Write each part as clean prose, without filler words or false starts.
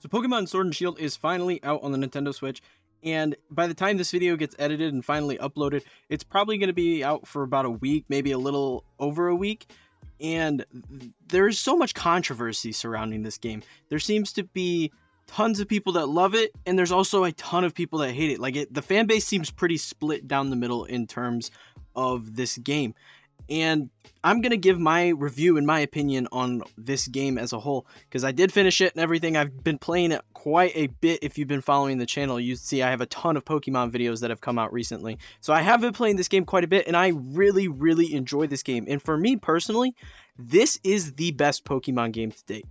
So Pokemon Sword and Shield is finally out on the Nintendo Switch, and by the time this video gets edited and finally uploaded, it's probably going to be out for about a week, maybe a little over a week. And there's so much controversy surrounding this game. There seems to be tons of people that love it, and there's also a ton of people that hate it. The fan base seems pretty split down the middle in terms of this game. And I'm going to give my review and my opinion on this game as a whole, because I did finish it and everything. I've been playing it quite a bit. If you've been following the channel, you see I have a ton of Pokemon videos that have come out recently. So I have been playing this game quite a bit, and I really, really enjoy this game. And for me personally, this is the best Pokemon game to date.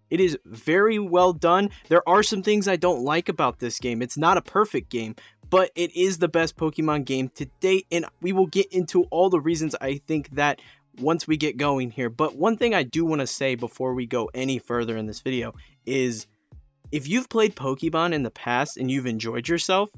It is very well done. There are some things I don't like about this game. It's not a perfect game, but it is the best Pokemon game to date, and we will get into all the reasons I think that once we get going here. But one thing I do want to say before we go any further in this video is, if you've played Pokemon in the past and you've enjoyed yourself,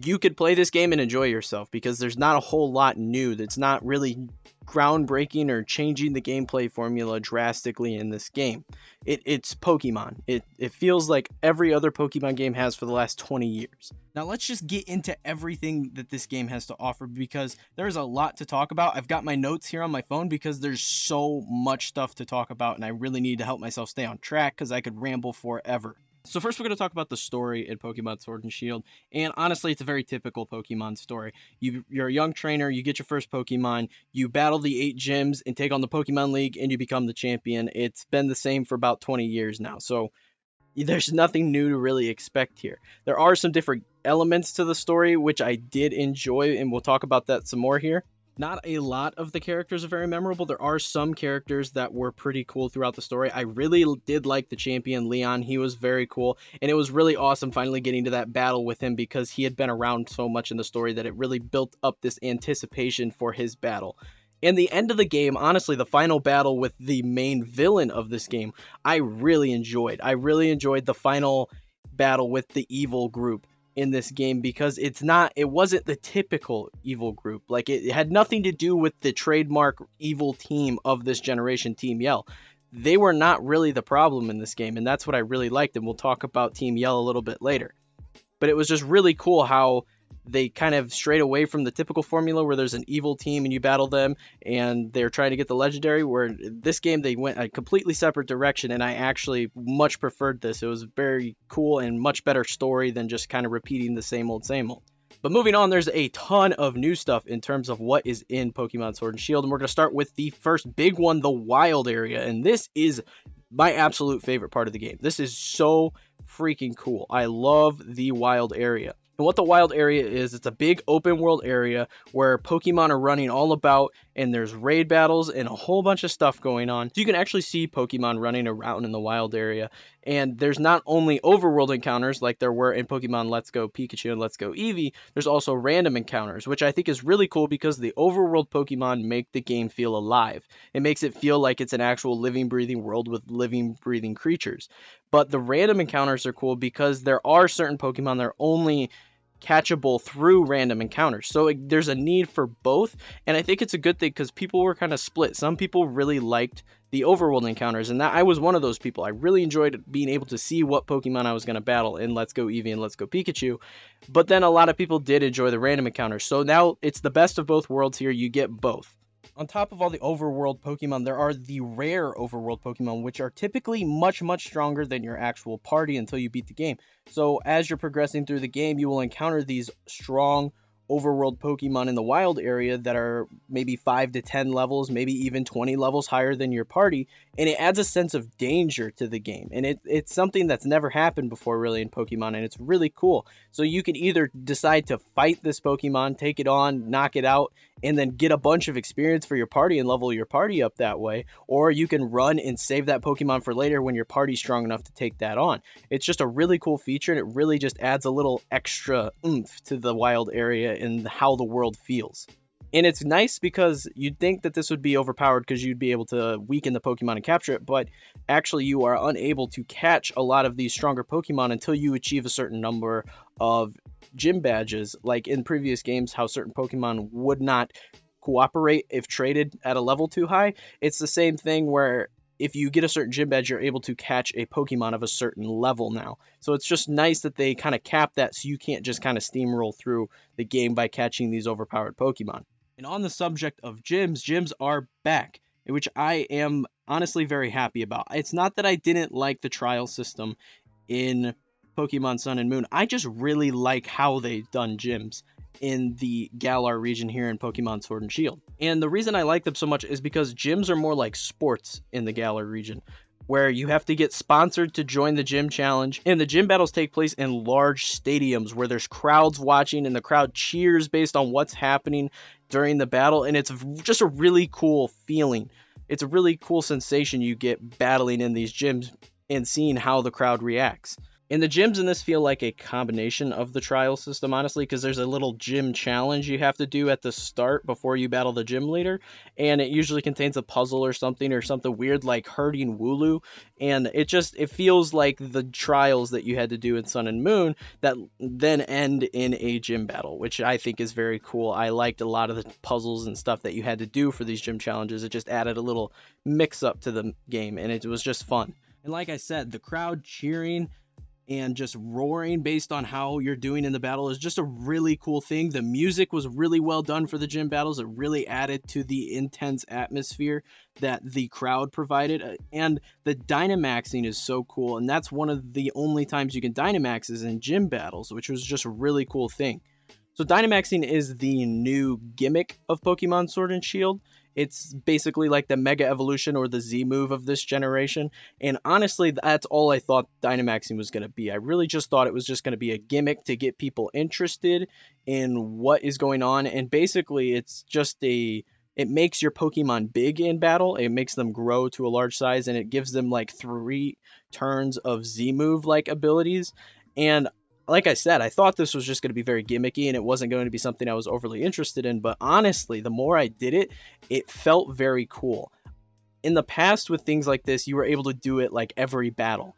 you could play this game and enjoy yourself, because there's not a whole lot new. That's not really groundbreaking or changing the gameplay formula drastically in this game. It's Pokemon. It feels like every other Pokemon game has for the last 20 years. Now let's just get into everything that this game has to offer, because there's a lot to talk about. I've got my notes here on my phone because there's so much stuff to talk about, and I really need to help myself stay on track because I could ramble forever. So first we're going to talk about the story in Pokemon Sword and Shield, and honestly it's a very typical Pokemon story. You're a young trainer, you get your first Pokemon, you battle the 8 gyms and take on the Pokemon League, and you become the champion. It's been the same for about 20 years now, so there's nothing new to really expect here. There are some different elements to the story which I did enjoy, and we'll talk about that some more here. Not a lot of the characters are very memorable. There are some characters that were pretty cool throughout the story. I really did like the champion, Leon. He was very cool, and it was really awesome finally getting to that battle with him, because he had been around so much in the story that it really built up this anticipation for his battle. And the end of the game, honestly, the final battle with the main villain of this game, I really enjoyed. I really enjoyed the final battle with the evil group in this game, because it wasn't the typical evil group. Like, it had nothing to do with the trademark evil team of this generation, Team Yell. They were not really the problem in this game, and that's what I really liked, and we'll talk about Team Yell a little bit later. But it was just really cool how they kind of strayed away from the typical formula where there's an evil team and you battle them and they're trying to get the legendary, where in this game they went a completely separate direction, and I actually much preferred this. It was very cool and much better story than just kind of repeating the same old, same old. But moving on, there's a ton of new stuff in terms of what is in Pokemon Sword and Shield, and we're going to start with the first big one, the wild area, and this is my absolute favorite part of the game. This is so freaking cool. I love the wild area. And what the wild area is, it's a big open world area where Pokemon are running all about, and there's raid battles and a whole bunch of stuff going on. So you can actually see Pokemon running around in the wild area. And there's not only overworld encounters like there were in Pokemon Let's Go Pikachu and Let's Go Eevee, there's also random encounters, which I think is really cool because the overworld Pokemon make the game feel alive. It makes it feel like it's an actual living, breathing world with living, breathing creatures. But the random encounters are cool because there are certain Pokemon that are only catchable through random encounters. So there's a need for both, and I think it's a good thing because people were kind of split. Some people really liked the overworld encounters, and that I was one of those people. I really enjoyed being able to see what Pokemon I was going to battle in Let's Go Eevee and Let's Go Pikachu, but then a lot of people did enjoy the random encounters. So now it's the best of both worlds here. You get both. On top of all the overworld Pokemon, there are the rare overworld Pokemon, which are typically much, much stronger than your actual party until you beat the game. So as you're progressing through the game, you will encounter these strong overworld Pokemon in the wild area that are maybe 5 to 10 levels, maybe even 20 levels higher than your party, and it adds a sense of danger to the game. And it's something that's never happened before really in Pokemon, and it's really cool. So you can either decide to fight this Pokemon, take it on, knock it out, and then get a bunch of experience for your party and level your party up that way, or you can run and save that Pokemon for later when your party's strong enough to take that on. It's just a really cool feature, and it really just adds a little extra oomph to the wild area and how the world feels. And it's nice because you'd think that this would be overpowered because you'd be able to weaken the Pokemon and capture it, but actually you are unable to catch a lot of these stronger Pokemon until you achieve a certain number of gym badges. Like in previous games, how certain Pokemon would not cooperate if traded at a level too high. It's the same thing where if you get a certain gym badge, you're able to catch a Pokemon of a certain level now. So it's just nice that they kind of cap that so you can't just kind of steamroll through the game by catching these overpowered Pokemon. And on the subject of gyms, gyms are back, which I am honestly very happy about. It's not that I didn't like the trial system in Pokemon Sun and Moon. I just really like how they've done gyms in the Galar region here in Pokemon Sword and Shield. And the reason I like them so much is because gyms are more like sports in the Galar region, where you have to get sponsored to join the gym challenge. And the gym battles take place in large stadiums where there's crowds watching and the crowd cheers based on what's happening during the battle. And it's just a really cool feeling. It's a really cool sensation you get battling in these gyms and seeing how the crowd reacts. And the gyms in this feel like a combination of the trial system, honestly, because there's a little gym challenge you have to do at the start before you battle the gym leader, and it usually contains a puzzle or something weird like hurting Wooloo, and it feels like the trials that you had to do in Sun and Moon that then end in a gym battle, which I think is very cool. I liked a lot of the puzzles and stuff that you had to do for these gym challenges. It just added a little mix up to the game, and it was just fun. And like I said, the crowd cheering and just roaring based on how you're doing in the battle is just a really cool thing. The music was really well done for the gym battles. It really added to the intense atmosphere that the crowd provided. And the Dynamaxing is so cool. And that's one of the only times you can Dynamax is in gym battles, which was just a really cool thing. So Dynamaxing is the new gimmick of Pokemon Sword and Shield. It's basically like the Mega Evolution or the Z move of this generation. And honestly, that's all I thought Dynamaxing was going to be. I really just thought it was just going to be a gimmick to get people interested in what is going on. And basically, it makes your Pokemon big in battle. It makes them grow to a large size, and it gives them like 3 turns of Z move like abilities. And like I said, I thought this was just going to be very gimmicky and it wasn't going to be something I was overly interested in. But honestly, the more I did it, it felt very cool. In the past with things like this, you were able to do it like every battle.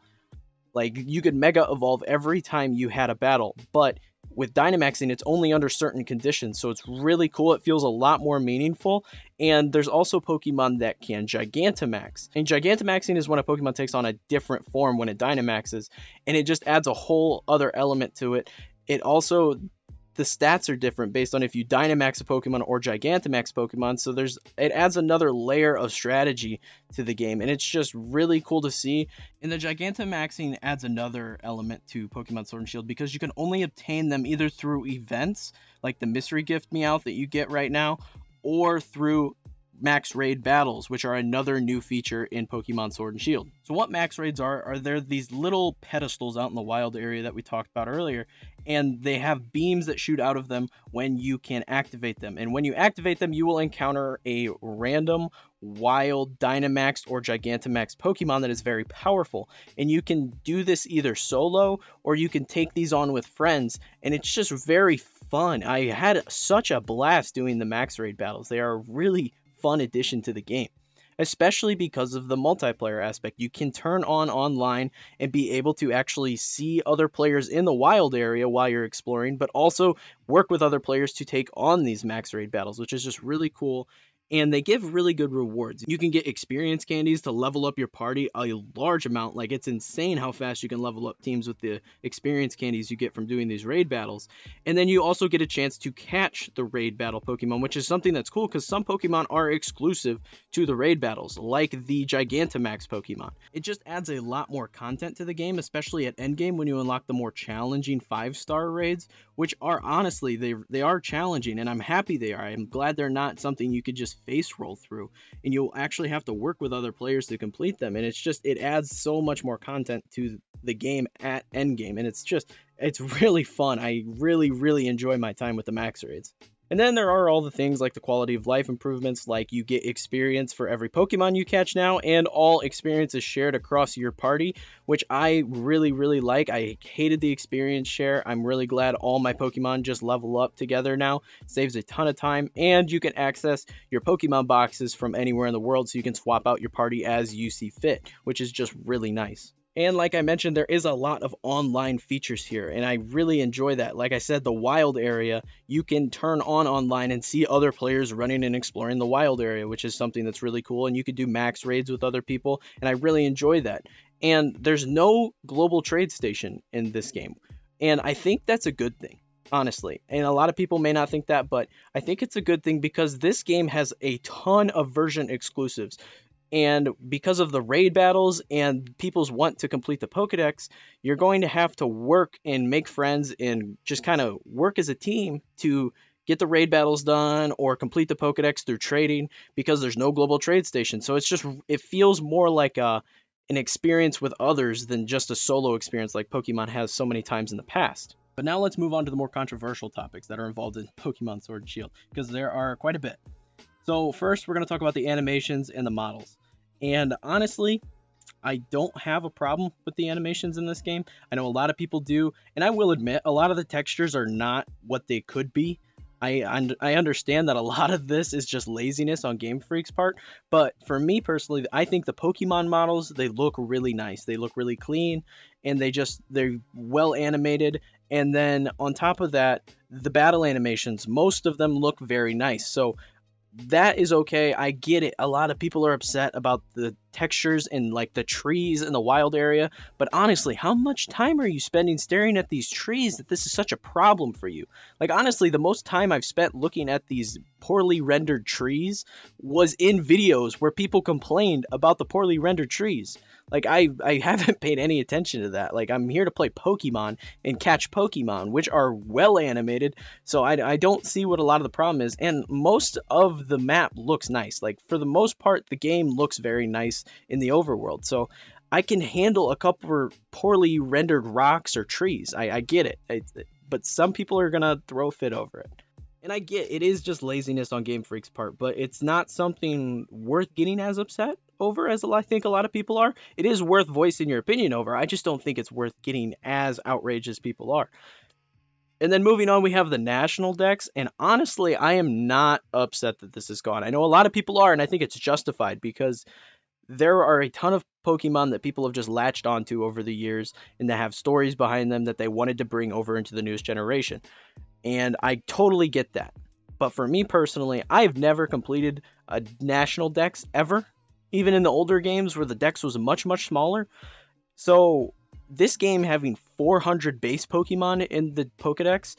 Like you could Mega Evolve every time you had a battle. But with Dynamaxing, it's only under certain conditions. So it's really cool. It feels a lot more meaningful. And there's also Pokemon that can Gigantamax. And Gigantamaxing is when a Pokemon takes on a different form when it Dynamaxes. And it just adds a whole other element to it. It also, the stats are different based on if you Dynamax a Pokemon or Gigantamax Pokemon. So it adds another layer of strategy to the game. And it's just really cool to see. And the Gigantamaxing adds another element to Pokemon Sword and Shield because you can only obtain them either through events like the Mystery Gift Meowth that you get right now, or through max raid battles, which are another new feature in Pokemon Sword and Shield. So what max raids are they're these little pedestals out in the wild area that we talked about earlier, and they have beams that shoot out of them when you can activate them. And when you activate them, you will encounter a random wild Dynamax or Gigantamax Pokemon that is very powerful. And you can do this either solo or you can take these on with friends, and it's just very fun. I had such a blast doing the max raid battles. They are a really fun addition to the game, especially because of the multiplayer aspect. You can turn on online and be able to actually see other players in the wild area while you're exploring, but also work with other players to take on these max raid battles, which is just really cool. And they give really good rewards. You can get experience candies to level up your party a large amount. Like, it's insane how fast you can level up teams with the experience candies you get from doing these raid battles. And then you also get a chance to catch the raid battle Pokemon, which is something that's cool because some Pokemon are exclusive to the raid battles, like the Gigantamax Pokemon. It just adds a lot more content to the game, especially at endgame when you unlock the more challenging 5-star raids, which are honestly, they are challenging, and I'm happy they are. I'm glad they're not something you could just face roll through, and you'll actually have to work with other players to complete them. And it adds so much more content to the game at endgame, and it's really fun. I really enjoy my time with the max raids. And then there are all the things like the quality of life improvements, like you get experience for every Pokemon you catch now, and all experience is shared across your party, which I really like. I hated the experience share. I'm really glad all my Pokemon just level up together now. It saves a ton of time, and you can access your Pokemon boxes from anywhere in the world, so you can swap out your party as you see fit, which is just really nice. And like I mentioned, there is a lot of online features here, and I really enjoy that. Like I said, the wild area, you can turn on online and see other players running and exploring the wild area, which is something that's really cool. And you can do max raids with other people, and I really enjoy that. And there's no global trade station in this game, and I think that's a good thing, honestly. And a lot of people may not think that, but I think it's a good thing because this game has a ton of version exclusives. And because of the raid battles and people's want to complete the Pokedex, you're going to have to work and make friends and just kind of work as a team to get the raid battles done or complete the Pokedex through trading because there's no global trade station. So it feels more like an experience with others than just a solo experience like Pokemon has so many times in the past. But now let's move on to the more controversial topics that are involved in Pokemon Sword and Shield, because there are quite a bit. So first, we're going to talk about the animations and the models. And honestly, I don't have a problem with the animations in this game. I know a lot of people do, and I will admit, a lot of the textures are not what they could be. I understand that a lot of this is just laziness on Game Freak's part, but for me personally, I think the Pokemon models, they look really nice. They look really clean, and they're well animated. And then on top of that, the battle animations, most of them look very nice. So that is okay. I get it. A lot of people are upset about the textures and like the trees in the wild area, but honestly, how much time are you spending staring at these trees that this is such a problem for you? Like honestly, the most time I've spent looking at these poorly rendered trees was in videos where people complained about the poorly rendered trees. Like I haven't paid any attention to that. Like I'm here to play Pokemon and catch Pokemon, which are well animated, so I don't see what a lot of the problem is. And most of the map looks nice. Like for the most part, the game looks very nice in the overworld. So I can handle a couple of poorly rendered rocks or trees. I get it. But some people are gonna throw a fit over it. And I get it is just laziness on Game Freak's part, but it's not something worth getting as upset over as I think a lot of people are. It is worth voicing your opinion over. I just don't think it's worth getting as outraged as people are. And then moving on, we have the national decks. And honestly, I am not upset that this is gone. I know a lot of people are, and I think it's justified because there are a ton of Pokemon that people have just latched onto over the years and that have stories behind them that they wanted to bring over into the newest generation. And I totally get that. But for me personally, I've never completed a national dex ever, even in the older games where the dex was much, much smaller. So this game having 400 base Pokemon in the Pokedex,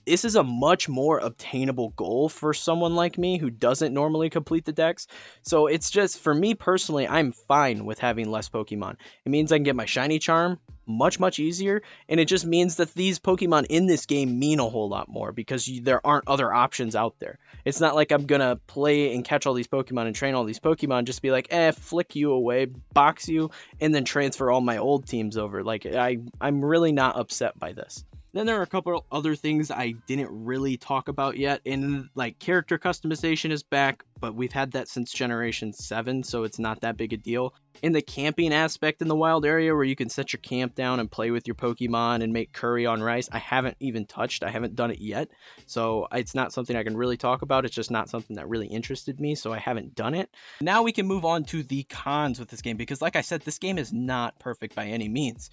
this is a much more obtainable goal for someone like me who doesn't normally complete the dex. So it's just, for me personally, I'm fine with having less Pokemon. It means I can get my shiny charm much, much easier, and it just means that these Pokemon in this game mean a whole lot more because there aren't other options out there. It's not like I'm gonna play and catch all these Pokemon and train all these Pokemon, just be like, flick you away, box you, and then transfer all my old teams over. Like, I'm really not upset by this. Then there are a couple other things I didn't really talk about yet, and like character customization is back, but we've had that since Generation 7, so it's not that big a deal. In the camping aspect in the wild area where you can set your camp down and play with your Pokemon and make curry on rice, I haven't even touched. I haven't done it yet, so it's not something I can really talk about. It's just not something that really interested me, so I haven't done it. Now we can move on to the cons with this game, because like I said, this game is not perfect by any means.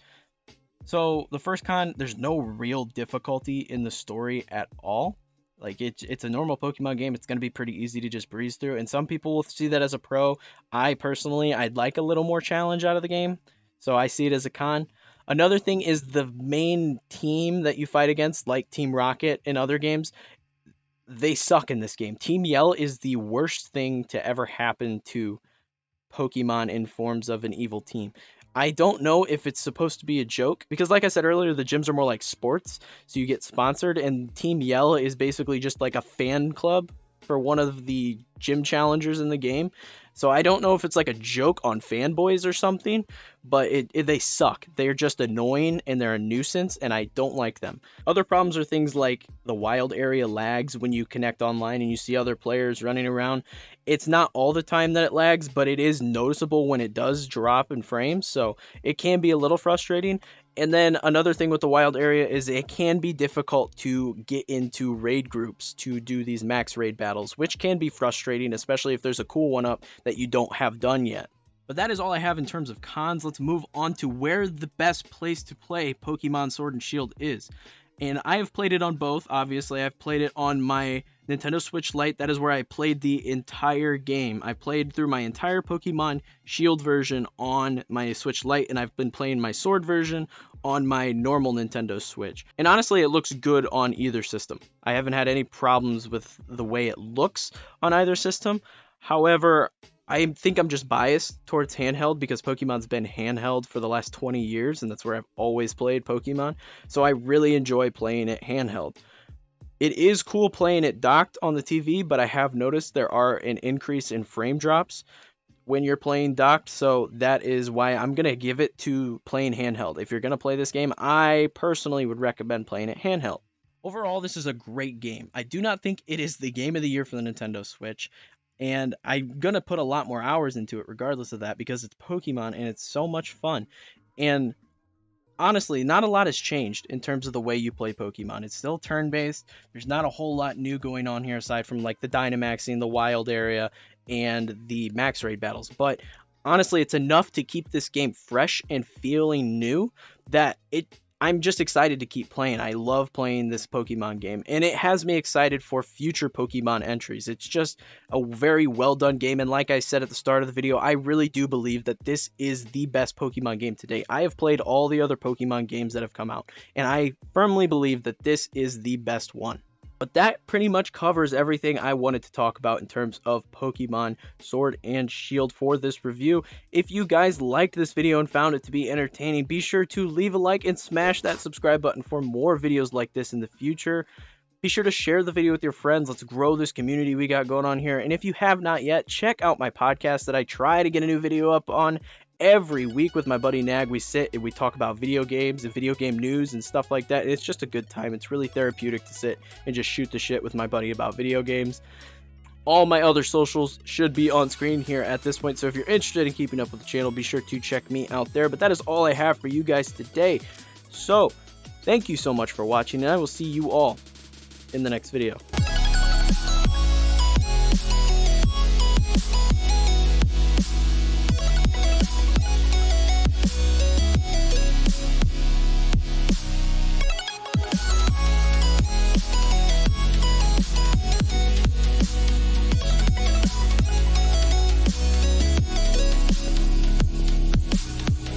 So the first con, there's no real difficulty in the story at all. Like it's a normal Pokemon game. It's going to be pretty easy to just breeze through. And some people will see that as a pro. I personally, I'd like a little more challenge out of the game. So I see it as a con. Another thing is the main team that you fight against, like Team Rocket in other games, they suck in this game. Team Yell is the worst thing to ever happen to Pokemon in forms of an evil team. I don't know if it's supposed to be a joke because, like I said earlier, the gyms are more like sports, so you get sponsored, and Team Yell is basically just like a fan club for one of the gym challengers in the game. So I don't know if it's like a joke on fanboys or something, but they suck. They're just annoying and they're a nuisance, and I don't like them. Other problems are things like the wild area lags when you connect online and you see other players running around. It's not all the time that it lags, but it is noticeable when it does drop in frames, so it can be a little frustrating. And then another thing with the wild area is it can be difficult to get into raid groups to do these max raid battles, which can be frustrating, especially if there's a cool one up that you don't have done yet. But that is all I have in terms of cons. Let's move on to where the best place to play Pokemon Sword and Shield is. And I have played it on both, obviously. I've played it on my Nintendo Switch Lite. That is where I played the entire game. I played through my entire Pokemon Shield version on my Switch Lite, and I've been playing my Sword version on my normal Nintendo Switch. And honestly, it looks good on either system. I haven't had any problems with the way it looks on either system. However, I think I'm just biased towards handheld because Pokemon's been handheld for the last 20 years, and that's where I've always played Pokemon. So I really enjoy playing it handheld. It is cool playing it docked on the TV, but I have noticed there are an increase in frame drops when you're playing docked, so that is why I'm going to give it to playing handheld. If you're going to play this game, I personally would recommend playing it handheld. Overall, this is a great game. I do not think it is the game of the year for the Nintendo Switch. And I'm going to put a lot more hours into it regardless of that because it's Pokemon and it's so much fun. And honestly, not a lot has changed in terms of the way you play Pokemon. It's still turn-based. There's not a whole lot new going on here aside from like the Dynamaxing, the Wild area, and the Max Raid battles. But honestly, it's enough to keep this game fresh and feeling new that I'm just excited to keep playing. I love playing this Pokemon game, and it has me excited for future Pokemon entries. It's just a very well done game, and like I said at the start of the video, I really do believe that this is the best Pokemon game to date. I have played all the other Pokemon games that have come out, and I firmly believe that this is the best one. But that pretty much covers everything I wanted to talk about in terms of Pokemon Sword and Shield for this review. If you guys liked this video and found it to be entertaining, be sure to leave a like and smash that subscribe button for more videos like this in the future. Be sure to share the video with your friends. Let's grow this community we got going on here. And if you have not yet, check out my podcast that I try to get a new video up on every week with my buddy Nag. We sit and we talk about video games and video game news and stuff like that. It's just a good time. It's really therapeutic to sit and just shoot the shit with my buddy about video games. All my other socials should be on screen here at this point, so if you're interested in keeping up with the channel, be sure to check me out there. But that is all I have for you guys today. So thank you so much for watching, and I will see you all in the next video.